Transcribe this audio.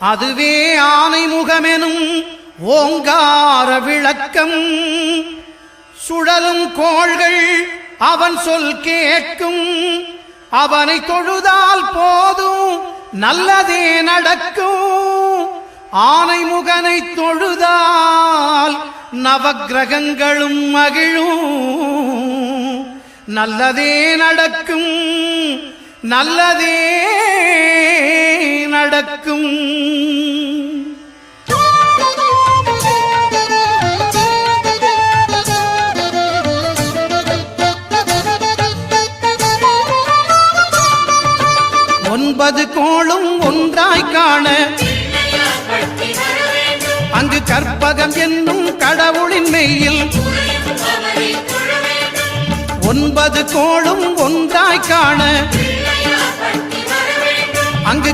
அதுவே ஆனைமுகமெனும் ஓங்கார விளக்கம். சுழலும் கோள்கள் அவன் சொல் கேட்கும். அவனை தொழுதால் போதும் நல்லதே நடக்கும். ஆனைமுகனை தொழுதால் நவக்கிரகங்களும் மகிழும். நல்லதே நடக்கும், நல்லதே நடக்கும். ஒன்பது கோளும் ஒன்றாய் காண அங்கு கற்பகம் என்னும் கடவுளின் மெய்யில். ஒன்பது கோளும் ஒன்றாய் காண அங்கு